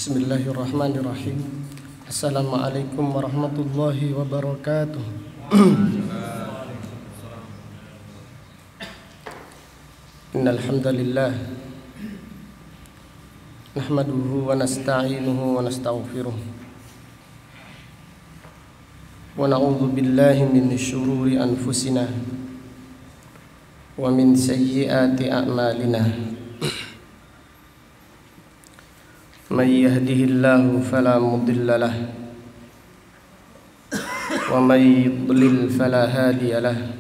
Bismillahirrahmanirrahim. Assalamualaikum warahmatullahi wabarakatuh. Innal hamdalillah nahmaduhu wa nasta'inuhu wa nastaghfiruh wa na'udzu billahi min syururi anfusina wa min sayyiati a'malina. Man yahdihillahu fala mudilla lah wa man yudlil fala hadiya lah.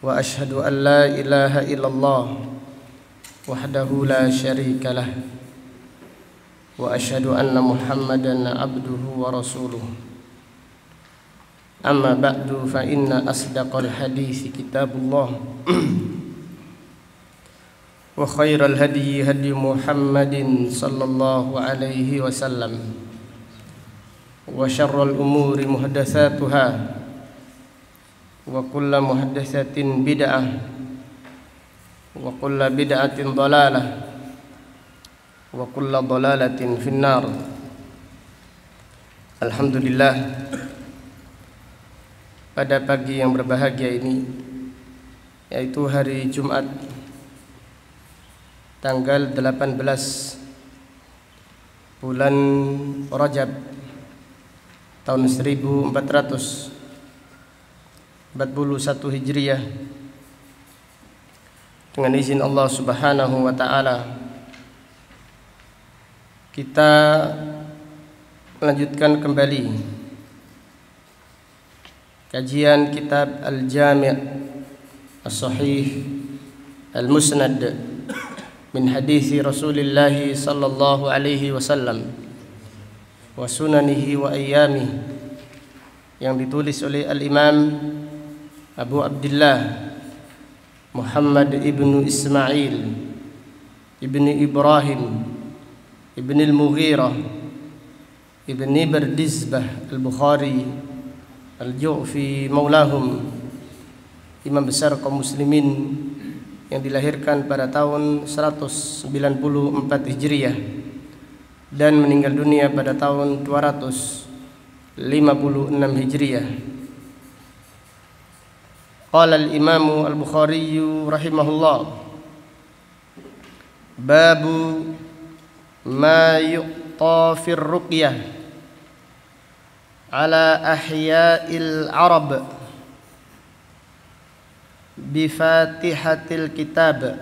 Wa ashhadu an la ilaha illallah wahdahu la syarika lah wa ashhadu anna Muhammadan abduhu wa rasuluh. Amma ba'du fa inna asdaqal hadits kitabullah wa khairal hadi hadi Muhammadin sallallahu alaihi wasallam wa syarrul umuri muhdatsatuha wa kullu muhdatsatin bid'ah wa kullu bid'atin dhalalah wa kullu dhalalatin finnar. Alhamdulillah, pada pagi yang berbahagia ini, yaitu hari Jumat tanggal 18 bulan Rajab tahun 1441 Hijriah, dengan izin Allah Subhanahu wa taala kita melanjutkan kembali kajian kitab Al-Jami' As-Sahih Al-Musnad min hadithi Rasulillah sallallahu alaihi wasallam wa sunanihi wa ayyamih, yang ditulis oleh Al-Imam Abu Abdullah Muhammad ibnu Ismail ibni Ibrahim ibni Al-Mughirah ibni Bardizbah Al-Bukhari Al-Ju'fi maulahum, imam besar kaum muslimin yang dilahirkan pada tahun 194 Hijriah dan meninggal dunia pada tahun 256 Hijriah. Qala al-Imam Al-Bukhari rahimahullah, babu ma yuqta fir ruqyah ala ahya'il Arab bifatihatil kitab.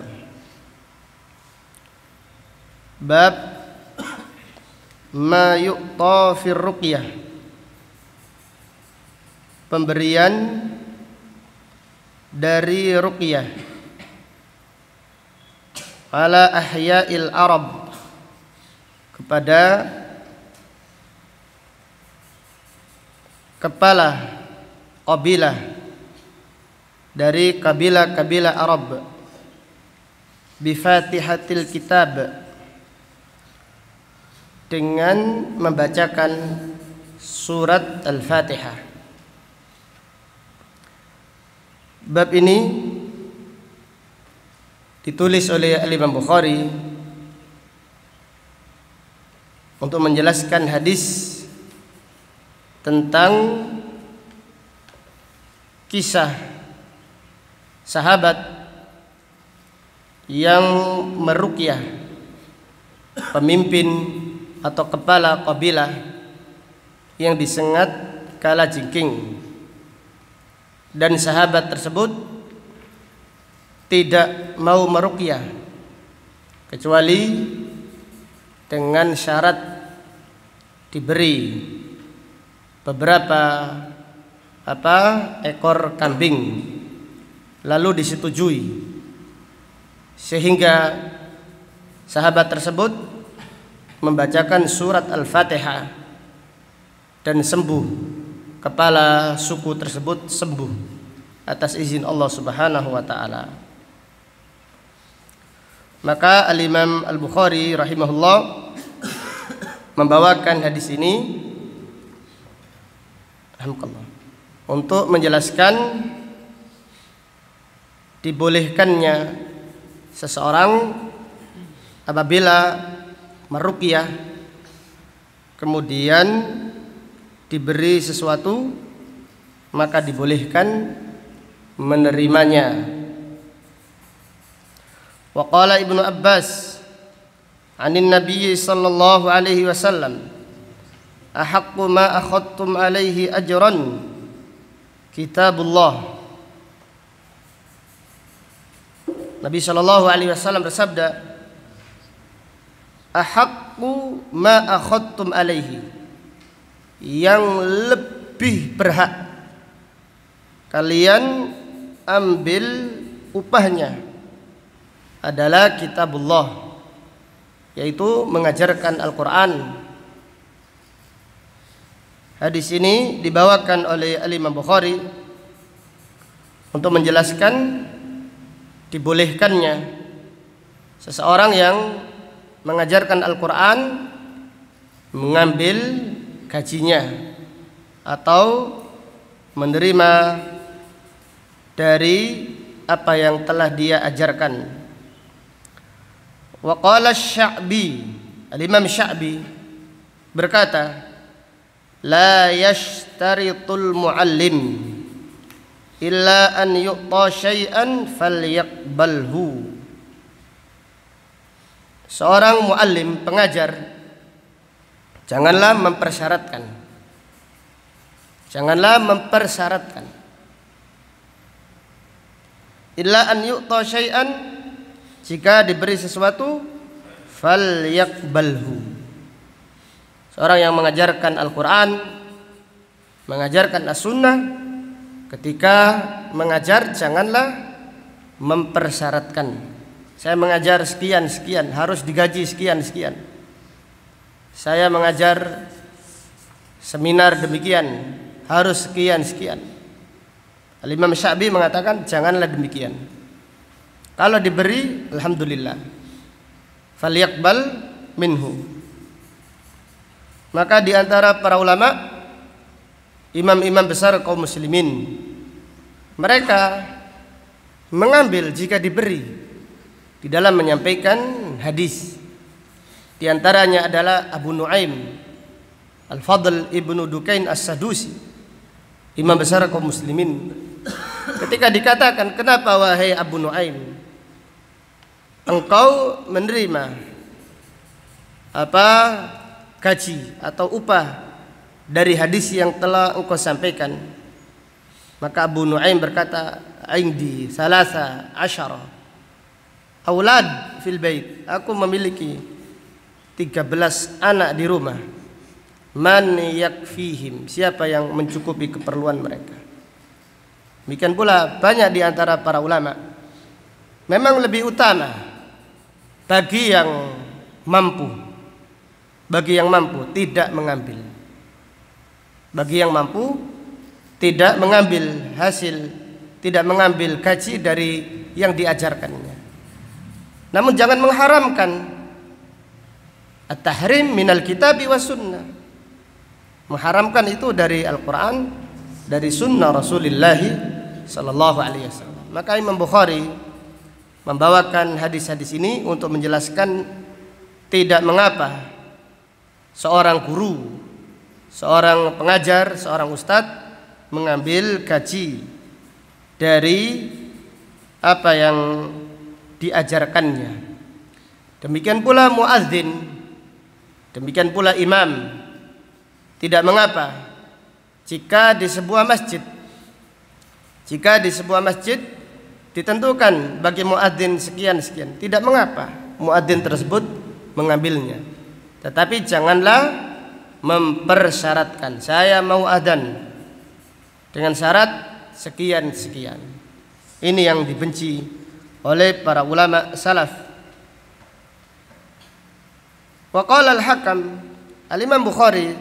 Bab ma yuqta fir ruqyah, pemberian dari ruqyah ala ahya'il Arab, kepada kepala qabilah dari kabilah-kabilah Arab, bifatihatil kitab, dengan membacakan surat Al-Fatihah. Bab ini ditulis oleh Al-Imam Bukhari untuk menjelaskan hadis tentang kisah sahabat yang meruqyah pemimpin atau kepala kabilah yang disengat kala jengking, dan sahabat tersebut tidak mau meruqyah kecuali dengan syarat diberi beberapa ekor kambing, lalu disetujui, sehingga sahabat tersebut membacakan surat Al-Fatihah dan sembuh, kepala suku tersebut sembuh atas izin Allah Subhanahu wa taala. Maka Al-Imam Al-Bukhari rahimahullah membawakan hadis ini untuk menjelaskan dibolehkannya seseorang apabila meruqyah kemudian diberi sesuatu maka dibolehkan menerimanya. Wa qala Ibnu Abbas 'anin Nabi sallallahu alaihi wasallam, ahaqqu ma akhadtum alaihi ajran kitabullah. Nabi sallallahu alaihi wasallam bersabda, ahaqqu ma akhadtum alaihi, yang lebih berhak kalian ambil upahnya adalah kitabullah, yaitu mengajarkan Al-Quran. Hadis ini dibawakan oleh Imam Bukhari untuk menjelaskan dibolehkannya seseorang yang mengajarkan Al-Quran mengambil gajinya atau menerima dari apa yang telah dia ajarkan. Wa qala Sya'bi, Al-Imam Sya'bi berkata, la yashtaritul muallim illa an yu'ta syai'an falyaqbalhu. Seorang muallim, pengajar, janganlah mempersyaratkan illa an yu'ta syai'an, jika diberi sesuatu, falyaqbalhu. Seorang yang mengajarkan Al-Quran, mengajarkan As-Sunnah, ketika mengajar janganlah mempersyaratkan. Saya mengajar sekian-sekian, harus digaji sekian-sekian. Saya mengajar seminar demikian, harus sekian-sekian. Al-Imam Sya'bi mengatakan janganlah demikian. Kalau diberi, alhamdulillah, falyaqbal minhu. Maka di antara para ulama, imam-imam besar kaum muslimin, mereka mengambil jika diberi di dalam menyampaikan hadis. Di antaranya adalah Abu Nuaim Al-Fadl ibnu Dukain As-Sadusi, imam besar kaum muslimin. Ketika dikatakan, kenapa wahai Abu Nuaim engkau menerima gaji atau upah dari hadis yang telah engkau sampaikan? Maka Abu Nuaim berkata, indi salasa asyara aulad fil bait, aku memiliki 13 anak di rumah. Man yakfihim, siapa yang mencukupi keperluan mereka? Demikian pula banyak di antara para ulama, memang lebih utama bagi yang mampu tidak mengambil. Bagi yang mampu tidak mengambil hasil, tidak mengambil gaji dari yang diajarkannya. Namun jangan mengharamkan. At-tahrim minal kitabi was sunnah. Mengharamkan itu dari Al-Quran, dari sunnah Rasulullah sallallahu alaihi wasallam. Maka Imam Bukhari membawakan hadis-hadis ini untuk menjelaskan tidak mengapa seorang guru, seorang pengajar, seorang ustadz mengambil gaji dari apa yang diajarkannya. Demikian pula muadzin, demikian pula imam. Tidak mengapa jika di sebuah masjid ditentukan bagi muadzin sekian-sekian, tidak mengapa muadzin tersebut mengambilnya. Tetapi janganlah mempersyaratkan, saya mau adzan dengan syarat sekian-sekian. Ini yang dibenci oleh para ulama salaf. Wa qala al-Hakam, Al-Imam Bukhari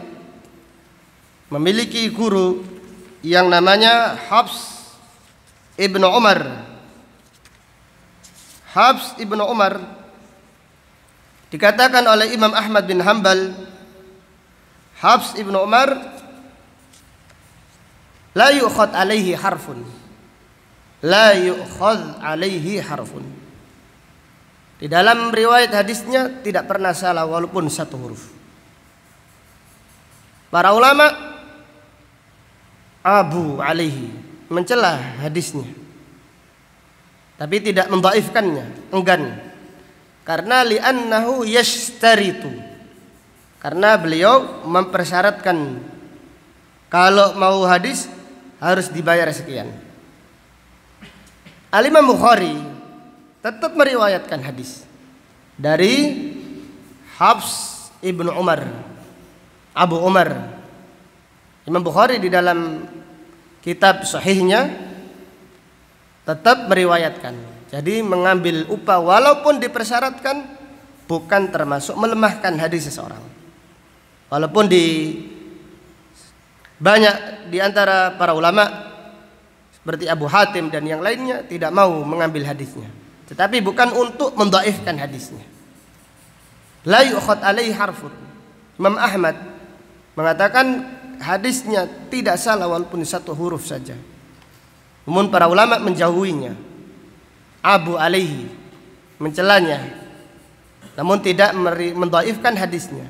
memiliki guru yang namanya Hafs ibnu Umar. Hafs ibnu Umar dikatakan oleh Imam Ahmad bin Hanbal, Hafs ibnu Umar la yu'khad alaihi harfun, Di dalam riwayat hadisnya tidak pernah salah walaupun satu huruf. Para ulama abu alaihi, mencela hadisnya, tapi tidak mendhaifkannya, enggan. Karena li'annahu yashtaritu, karena beliau mempersyaratkan kalau mau hadis harus dibayar sekian. Al-Imam Bukhari tetap meriwayatkan hadis dari Hafs ibnu Umar, Abu Umar. Imam Bukhari di dalam kitab sahihnya tetap meriwayatkan. Jadi mengambil upah walaupun dipersyaratkan bukan termasuk melemahkan hadis seseorang. Walaupun banyak di antara para ulama seperti Abu Hatim dan yang lainnya tidak mau mengambil hadisnya, tetapi bukan untuk mendhaifkan hadisnya. La yu'khad alaihi harfun. Imam Ahmad mengatakan hadisnya tidak salah walaupun satu huruf saja. Namun para ulama menjauhinya, abu alaihi, mencelanya, namun tidak mendhaifkan hadisnya,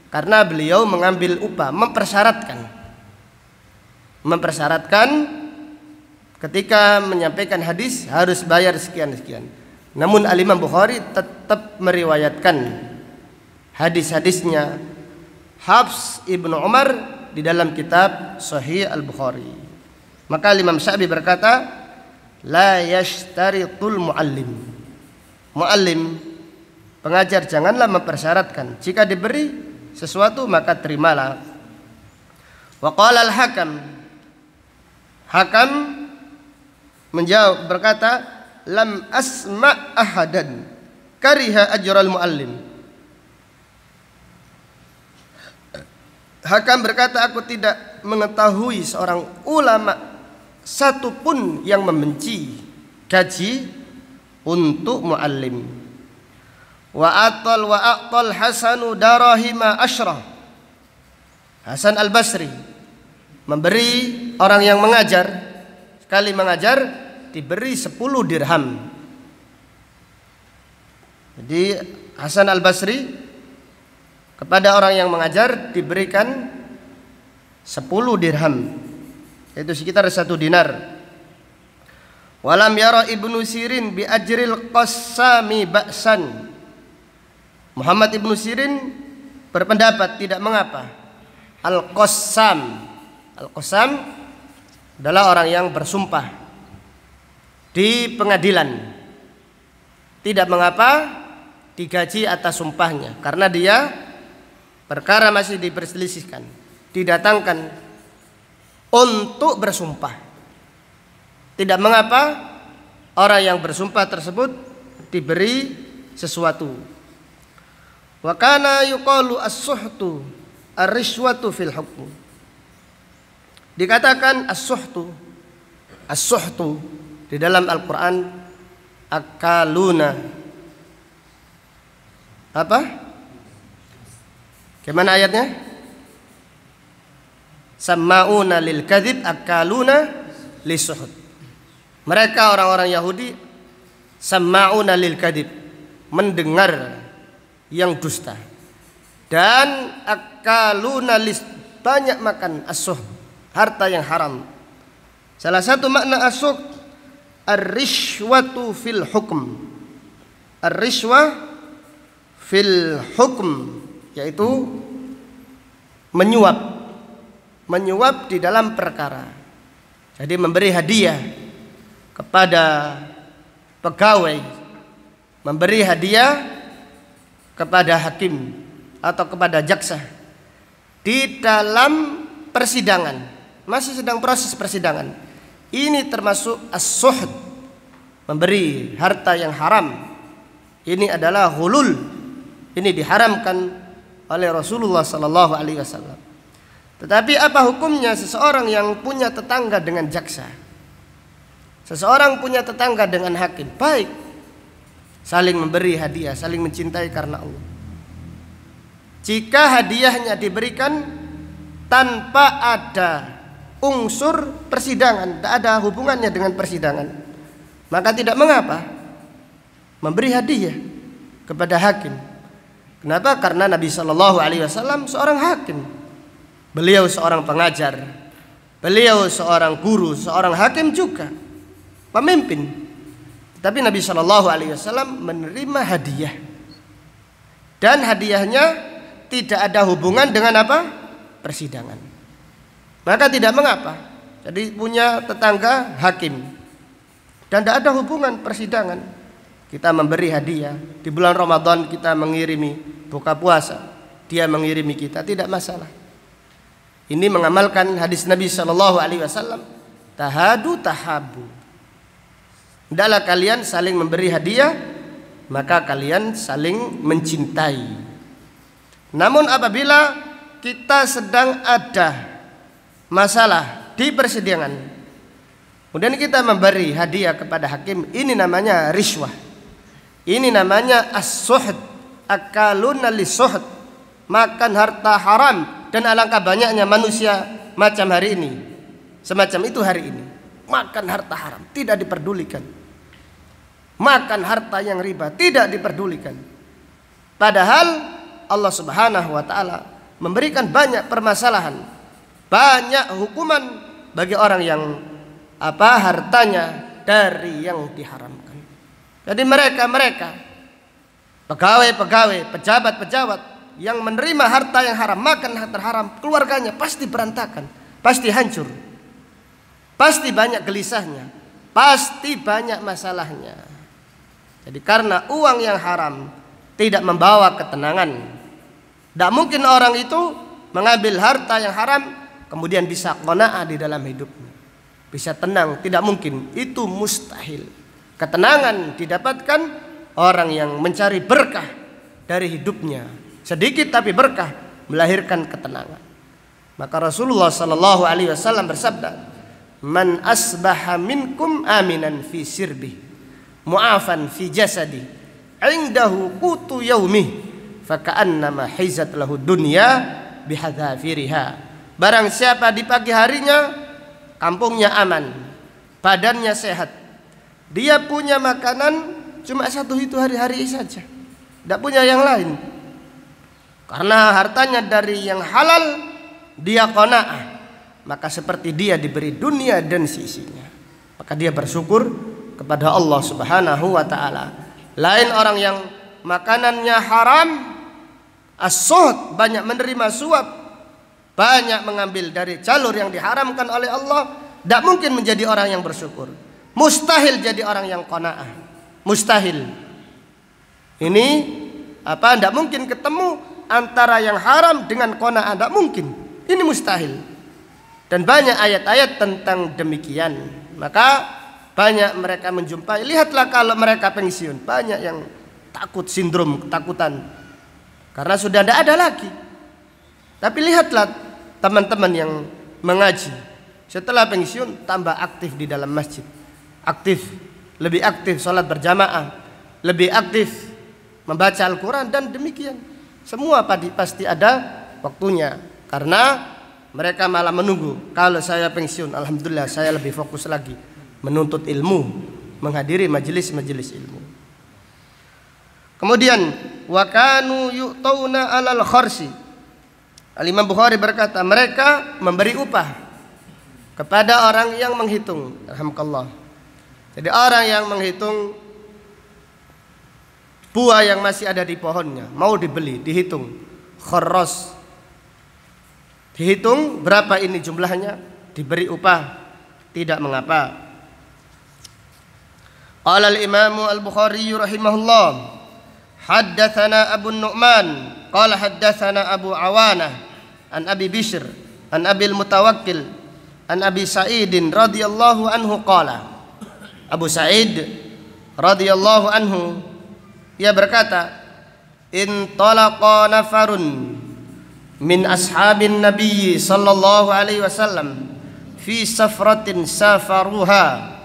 karena beliau mengambil upah, mempersyaratkan ketika menyampaikan hadis harus bayar sekian-sekian. Namun Al-Imam Bukhari tetap meriwayatkan hadis-hadisnya Hafs ibnu Umar di dalam kitab Sahih Al-Bukhari. Maka Imam Syafi'i berkata, la yashtaritul muallim. Muallim, pengajar, janganlah mempersyaratkan. Jika diberi sesuatu maka terimalah. Wa qala al-Hakam, Hakam menjawab berkata, lam asma' ahadan kariha ajral muallim. Hakam berkata, aku tidak mengetahui seorang ulama satupun yang membenci gaji untuk muallim. Wa atal Hasanu darahima asyrah. Hasan al-Basri memberi orang yang mengajar, sekali mengajar diberi 10 dirham. Jadi Hasan al-Basri kepada orang yang mengajar diberikan 10 dirham, yaitu sekitar 1 dinar. Walam yara Ibnu Sirin bi ajril qassami ba'san. Muhammad Ibnu Sirin berpendapat tidak mengapa al-qassam adalah orang yang bersumpah di pengadilan, tidak mengapa digaji atas sumpahnya, karena dia perkara masih diperselisihkan, didatangkan untuk bersumpah. Tidak mengapa orang yang bersumpah tersebut diberi sesuatu. Wa kana yuqalu as-suhtu ar-rishwatu fil hukm. Dikatakan as-suhtu di dalam Al-Qur'an akaluna. Apa? Gimana ayatnya? Samma'una lil kadzib akaluna lisuhud. Mereka orang-orang Yahudi samma'una lil kadzib, mendengar yang dusta, dan akaluna lis, banyak makan as-suhud, harta yang haram. Salah satu makna as-suhud ar-rishwatu fil hukm. Ar-rishwa fil hukm, yaitu menyuap di dalam perkara. Jadi memberi hadiah kepada pegawai, memberi hadiah kepada hakim atau kepada jaksa di dalam persidangan, masih sedang proses persidangan. Ini termasuk as-suhud, memberi harta yang haram. Ini adalah hulul. Ini diharamkan oleh Rasulullah sallallahu alaihi wasallam. Tetapi apa hukumnya seseorang yang punya tetangga dengan jaksa? Seseorang punya tetangga dengan hakim, baik, saling memberi hadiah, saling mencintai karena Allah. Jika hadiahnya diberikan tanpa ada unsur persidangan, tak ada hubungannya dengan persidangan, maka tidak mengapa memberi hadiah. kepada hakim. Kenapa? Karena Nabi Shallallahu Alaihi Wasallam seorang hakim. Beliau seorang pengajar. Beliau seorang guru, seorang hakim juga, pemimpin. Tapi Nabi Shallallahu Alaihi Wasallam menerima hadiah, dan hadiahnya tidak ada hubungan dengan apa? Persidangan. Maka tidak mengapa. Jadi punya tetangga hakim dan tidak ada hubungan persidangan. Kita memberi hadiah di bulan Ramadan, kita mengirimi buka puasa, dia mengirimi kita, tidak masalah. Ini mengamalkan hadis Nabi Shallallahu Alaihi Wasallam, tahadu tahabu. Hendaklah kalian saling memberi hadiah, maka kalian saling mencintai. Namun apabila kita sedang ada masalah di persidangan, kemudian kita memberi hadiah kepada hakim, ini namanya riswah. Ini namanya as-suhd, akaluna lis-suhd, makan harta haram. Dan alangkah banyaknya manusia macam hari ini, semacam itu hari ini, makan harta haram tidak diperdulikan, makan harta yang riba tidak diperdulikan. Padahal Allah Subhanahu wa taala memberikan banyak permasalahan, banyak hukuman bagi orang yang hartanya dari yang diharamkan. Jadi mereka pegawai-pegawai, pejabat-pejabat yang menerima harta yang haram, makan harta haram, keluarganya pasti berantakan, pasti hancur, pasti banyak gelisahnya, pasti banyak masalahnya. Jadi karena uang yang haram tidak membawa ketenangan. Tidak mungkin orang itu mengambil harta yang haram kemudian bisa qanaah di dalam hidupnya, bisa tenang, tidak mungkin, itu mustahil. Ketenangan didapatkan orang yang mencari berkah dari hidupnya. Sedikit tapi berkah melahirkan ketenangan. Maka Rasulullah Sallallahu Alaihi Wasallam bersabda, "Man asbaha minkum aminan fi sirbi, mu'afan fi jasadi, indahu qutu yaumih, faka'annama hizat lahu dunya bihadzafiriha." Barang siapa di pagi harinya kampungnya aman, badannya sehat, dia punya makanan cuma satu itu hari-hari saja, tidak punya yang lain. Karena hartanya dari yang halal, dia qanaah, maka seperti dia diberi dunia dan seisinya. Maka dia bersyukur kepada Allah Subhanahu wa taala. Lain orang yang makanannya haram, as-suhd, banyak menerima suap, banyak mengambil dari jalur yang diharamkan oleh Allah, tidak mungkin menjadi orang yang bersyukur. Mustahil jadi orang yang qanaah. Mustahil. Ini tidak mungkin ketemu antara yang haram dengan qanaah, tidak mungkin. Ini mustahil. Dan banyak ayat-ayat tentang demikian. Maka banyak mereka menjumpai, lihatlah kalau mereka pensiun, banyak yang takut, sindrom ketakutan, karena sudah tidak ada lagi. Tapi lihatlah teman-teman yang mengaji, setelah pensiun tambah aktif di dalam masjid, aktif, lebih aktif sholat berjamaah, lebih aktif membaca Al-Quran, dan demikian. Semua pasti ada waktunya, karena mereka malah menunggu, kalau saya pensiun, alhamdulillah saya lebih fokus lagi menuntut ilmu, menghadiri majelis-majelis ilmu. Kemudian wa kanu yu'tauna 'alal kharsi. Al-Imam Bukhari berkata, mereka memberi upah kepada orang yang menghitung. Alhamdulillah. Jadi orang yang menghitung buah yang masih ada di pohonnya, mau dibeli, dihitung kharras, dihitung berapa ini jumlahnya, diberi upah, tidak mengapa. Qala al-Imam al-Bukhari rahimahullah, haddatsana Abu Nu'man qala haddatsana Abu Awanah an Abi Bishr an Abil Mutawakkil an Abi Sa'id radhiyallahu anhu qala. Abu Sa'id radhiyallahu anhu, ia berkata, in talaqa nafarun min ashabin Nabi sallallahu alaihi wasallam fi safratin safaruha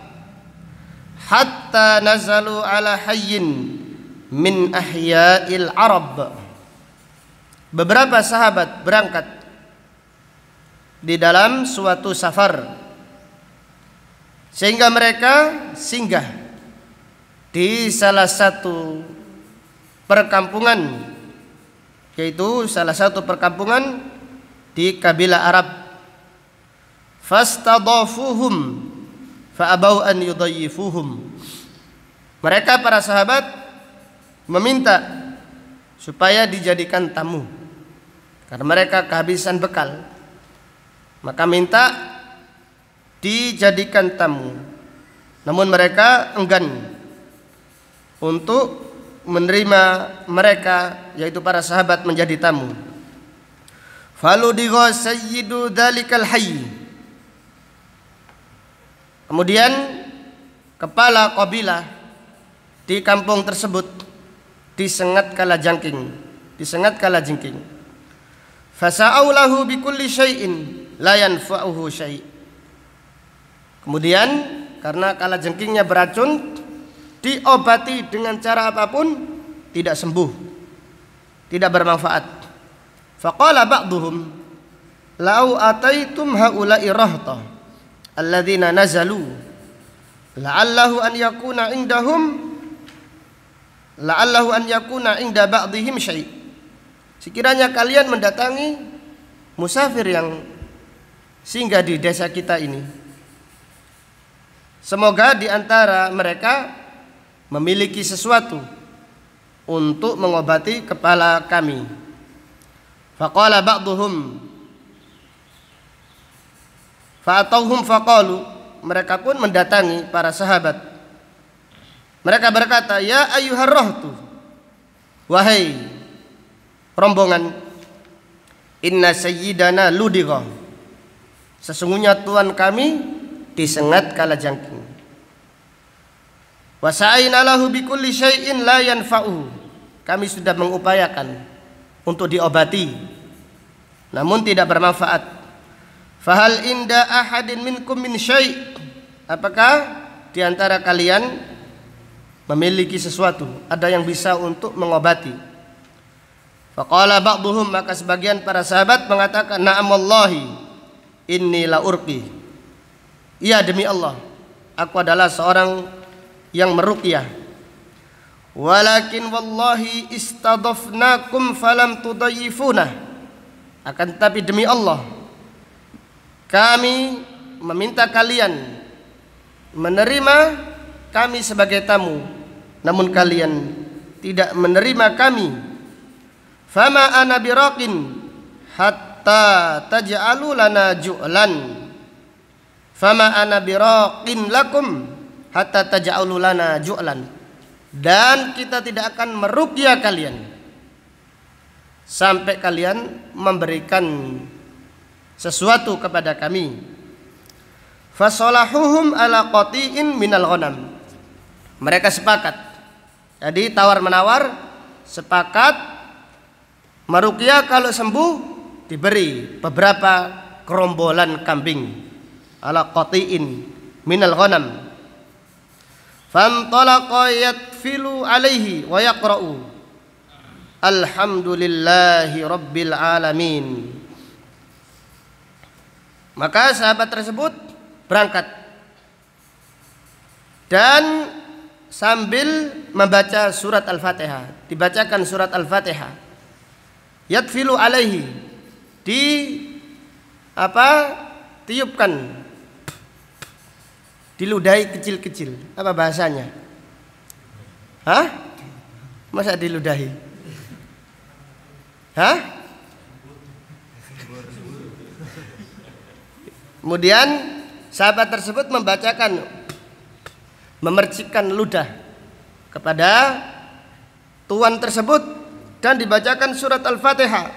hatta nazalu ala hayyin min ahya'il Arab. Beberapa sahabat berangkat di dalam suatu safar, sehingga mereka singgah di salah satu perkampungan, yaitu salah satu perkampungan di kabilah Arab. Fastadafuhum fa'abau an yudayyifuhum. Mereka para sahabat meminta supaya dijadikan tamu karena mereka kehabisan bekal, maka minta dijadikan tamu. Namun mereka enggan untuk menerima mereka, yaitu para sahabat, menjadi tamu. Faludigha sayyidu dzalikal hayy. Kemudian kepala kabilah di kampung tersebut disengat kalajengking. Fasa'au lahu bikulli syai'in la yanfa'uhu syai'. Kemudian karena kalajengkingnya beracun, diobati dengan cara apapun tidak sembuh, tidak bermanfaat. Faqala ba'duhum lau ataitum haula'i rahta alladzina nazalu la'allahu an yakuna inda ba'dihim syai'. Sekiranya kalian mendatangi musafir yang singgah di desa kita ini, semoga di antara mereka memiliki sesuatu untuk mengobati kepala kami. Faqala ba'duhum fa'atauhum faqalu. Mereka pun mendatangi para sahabat. Mereka berkata, ya ayyuhar rahtu, wahai rombongan, inna sayyidana ludigha, sesungguhnya tuan kami disengat kalajengking. Wa sa'aina lahu bikulli syai'in la yanfa'u, kami sudah mengupayakan untuk diobati namun tidak bermanfaat. Fahal inda ahadin minkum min syai', apakah di antara kalian memiliki sesuatu, ada yang bisa untuk mengobati? Faqala ba'duhum, maka sebagian para sahabat mengatakan, na'am wallahi inni la urqi, iya demi Allah aku adalah seorang yang meruqyah. Walakin wallahi istadafnakum falam tudayyifuna, akan tetapi demi Allah kami meminta kalian menerima kami sebagai tamu, namun kalian tidak menerima kami. Fama ana biraqin hatta taj'alu lana ju'lan, fama ana biraqin lakum hatta taj'alu lana ju'lan, dan kita tidak akan meruqyah kalian sampai kalian memberikan sesuatu kepada kami. Fasalahuhum ala qati'in minal ghanam. Mereka sepakat, jadi tawar menawar, sepakat meruqyah kalau sembuh diberi beberapa kerombolan kambing. Ala qati'in minal ghanam. Fantalaqa yatfilu alaihi wa yaqra'u alhamdulillahi rabbil alamin. Maka sahabat tersebut berangkat dan sambil membaca surat Al-Fatihah, dibacakan surat Al-Fatihah. Yatfilu alaihi, tiupkan, diludahi kecil-kecil. Apa bahasanya? Hah? Masa diludahi? Hah? Kemudian sahabat tersebut membacakan, memercikkan ludah kepada tuan tersebut dan dibacakan surat Al-Fatihah.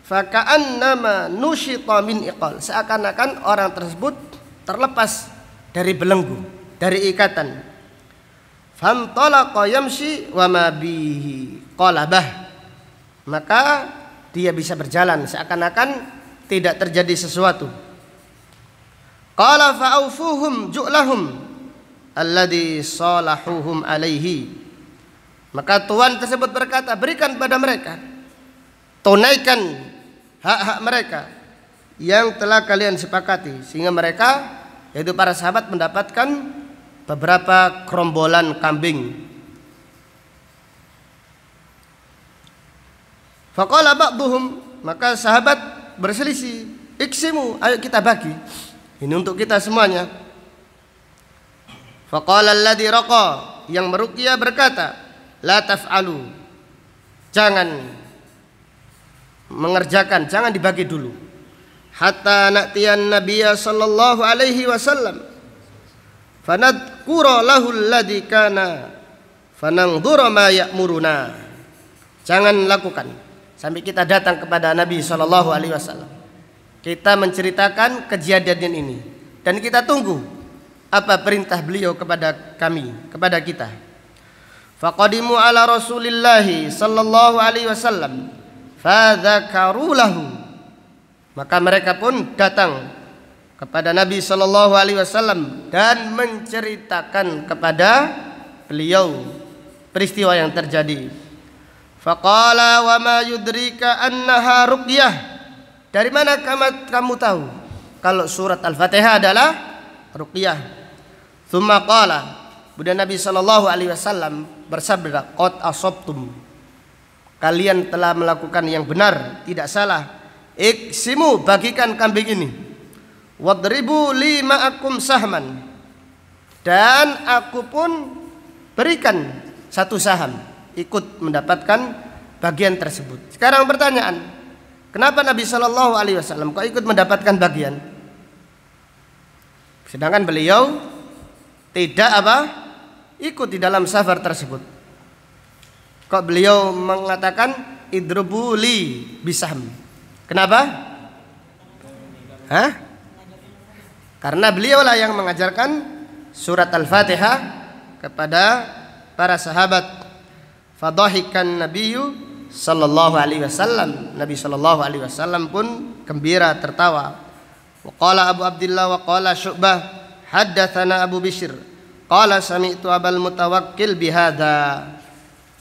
Faka'annama nusyita min iqal, seakan-akan orang tersebut terlepas dari belenggu, dari ikatan. Fantalaqa yamshi wa ma bihi qalabah, maka dia bisa berjalan seakan-akan tidak terjadi sesuatu. Qala fa'aufuhum ju'lahum alladhi salahuhum alaihi, maka tuan tersebut berkata, berikan pada mereka, tunaikan hak-hak mereka yang telah kalian sepakati, sehingga mereka, yaitu para sahabat, mendapatkan beberapa kerombolan kambing. Faqala ba'duhum, maka sahabat berselisih, iksimu, ayo kita bagi. Ini untuk kita semuanya. Faqala alladhi raqa, yang meruqyah berkata, la taf'alu, jangan mengerjakan, jangan dibagi dulu. Hatta na'tiyan nabiyya sallallahu alaihi wasallam fanadhkura lahu alladhi kana fananzura ma ya'muruna. Jangan lakukan sampai kita datang kepada Nabi sallallahu alaihi wasallam. Kita menceritakan kejadian ini dan kita tunggu apa perintah beliau kepada kami, kepada kita. Faqadimu ala Rasulillahi sallallahu alaihi wasallam fadzakaru lahu, maka mereka pun datang kepada Nabi sallallahu alaihi wasallam dan menceritakan kepada beliau peristiwa yang terjadi. Faqala wa ma yudrika annaha ruqyah, dari mana kamu tahu kalau surat Al-Fatihah adalah ruqyah? Tsumma qala, kemudian Nabi sallallahu alaihi wasallam bersabda, qad asabtum, kalian telah melakukan yang benar, tidak salah. Iksimu, bagikan kambing ini. Wadribu li ma'akum sahman, dan aku pun berikan satu saham, ikut mendapatkan bagian tersebut. Sekarang pertanyaan, kenapa Nabi sallallahu alaihi wasallam kok ikut mendapatkan bagian? Sedangkan beliau tidak ikut di dalam safar tersebut. Kok beliau mengatakan idrubu li bisaham? Kenapa? Karena beliaulah yang mengajarkan surat Al-Fatihah kepada para sahabat. Fadhahikan nabiyyu sallallahu alaihi wasallam, Nabi sallallahu alaihi wasallam pun gembira tertawa. Wa qala Abu Abdullah wa qala Syu'bah haddatsana Abu Bishr qala sami'tu Abul Mutawakkil bihadza.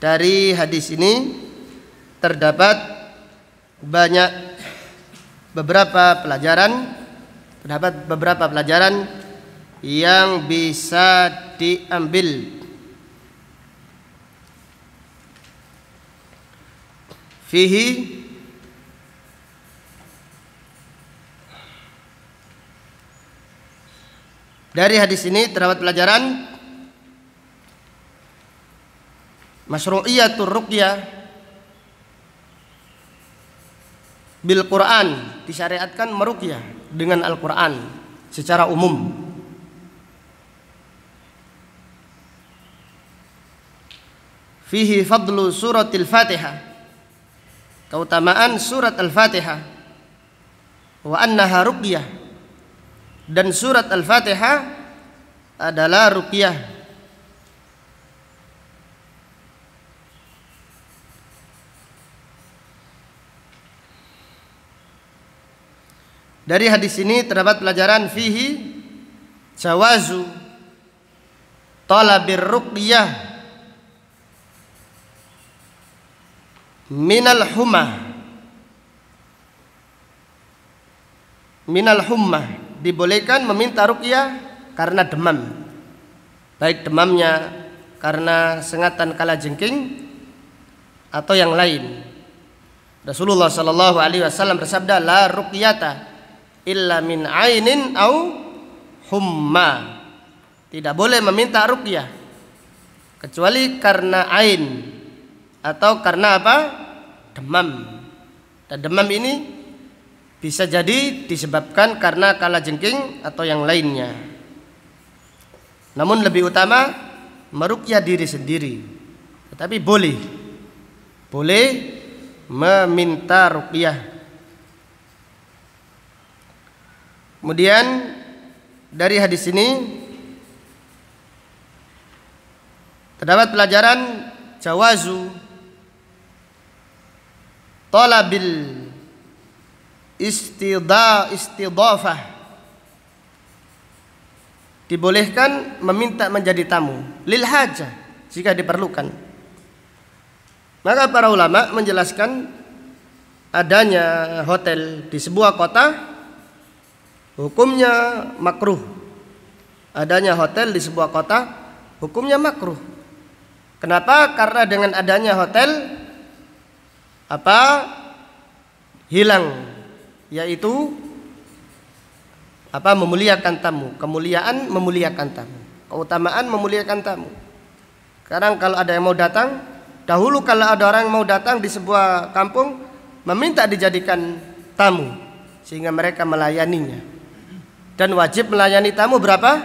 Dari hadis ini terdapat beberapa pelajaran yang bisa diambil. Fihi, dari hadis ini terdapat pelajaran masyru'iyatur ruqyah bil Quran, disyariatkan meruqyah dengan Al-Quran secara umum. Fihi fadlu suratil Fatihah, keutamaan surat Al-Fatihah, wa annaha ruqyah, dan surat Al-Fatihah adalah ruqyah. Dari hadis ini terdapat pelajaran fihi jawazu talabir ruqyah minal hummah, dibolehkan meminta ruqyah karena demam, baik demamnya karena sengatan kalajengking atau yang lain. Rasulullah sallallahu alaihi wasallam bersabda, la ruqyata illa min ainin au humma, tidak boleh meminta ruqyah kecuali karena ain atau karena demam. Dan demam ini bisa jadi disebabkan karena kalajengking atau yang lainnya. Namun lebih utama meruqyah diri sendiri, tetapi boleh meminta ruqyah. Kemudian dari hadis ini terdapat pelajaran jawazu talabil istidafah, dibolehkan meminta menjadi tamu lil hajah jika diperlukan. Maka para ulama menjelaskan adanya hotel di sebuah kota hukumnya makruh. Adanya hotel di sebuah kota hukumnya makruh. Kenapa? Karena dengan adanya hotel hilang, yaitu memuliakan tamu. Kemuliaan memuliakan tamu, keutamaan memuliakan tamu. Sekarang kalau ada yang mau datang, dahulu kalau ada orang yang mau datang di sebuah kampung, meminta dijadikan tamu sehingga mereka melayaninya. Dan wajib melayani tamu berapa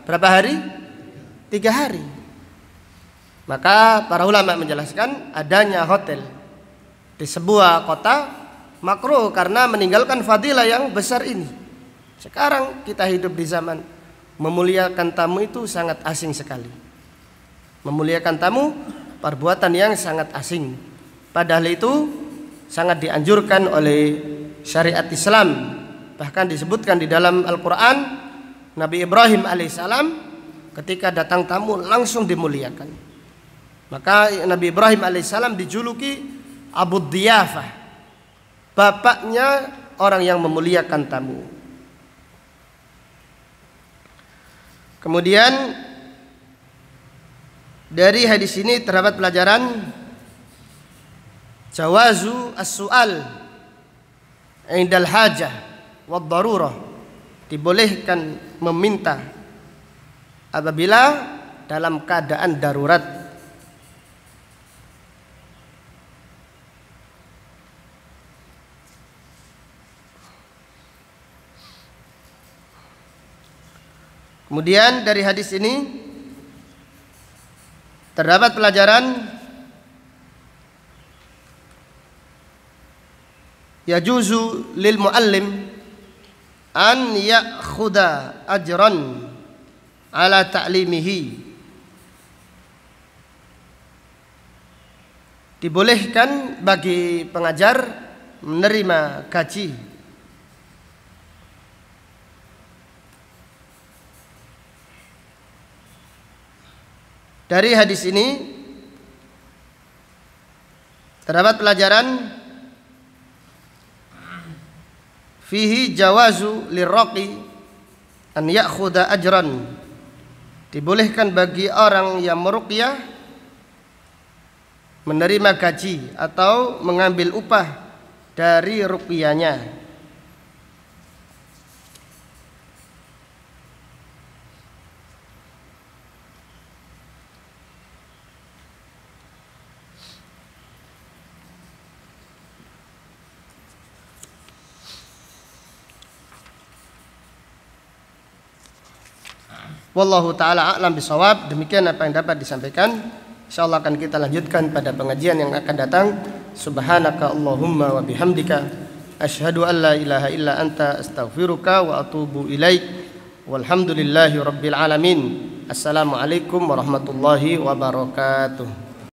hari? 3 hari. Maka para ulama menjelaskan adanya hotel di sebuah kota makruh karena meninggalkan fadilah yang besar ini. Sekarang kita hidup di zaman memuliakan tamu itu sangat asing sekali. Memuliakan tamu perbuatan yang sangat asing. Padahal itu sangat dianjurkan oleh syariat Islam. Bahkan disebutkan di dalam Al-Quran, Nabi Ibrahim alaihissalam ketika datang tamu langsung dimuliakan. Maka Nabi Ibrahim alaihissalam dijuluki Abu Diyafah, bapaknya orang yang memuliakan tamu. Kemudian dari hadis ini terdapat pelajaran jawazu as-su'al indal hajah wad darurah, dibolehkan meminta apabila dalam keadaan darurat. Kemudian dari hadis ini terdapat pelajaran yajuzu lil muallim an ya'khudha ajran ala ta'limihi. Dibolehkan bagi pengajar menerima gaji Dari hadis ini terdapat pelajaran fihi jawazu lirraqi an ya'khudha ajran. Dibolehkan bagi orang yang meruqyah menerima gaji atau mengambil upah dari ruqyahnya. Wallahu ta'ala a'lam bishawab. Demikian apa yang dapat disampaikan. Insyaallah akan kita lanjutkan pada pengajian yang akan datang. Subhanaka Allahumma wa bihamdika asyhadu an la ilaha illa anta astaghfiruka wa atubu ilaik. Walhamdulillahi rabbil alamin. Assalamualaikum warahmatullahi wabarakatuh.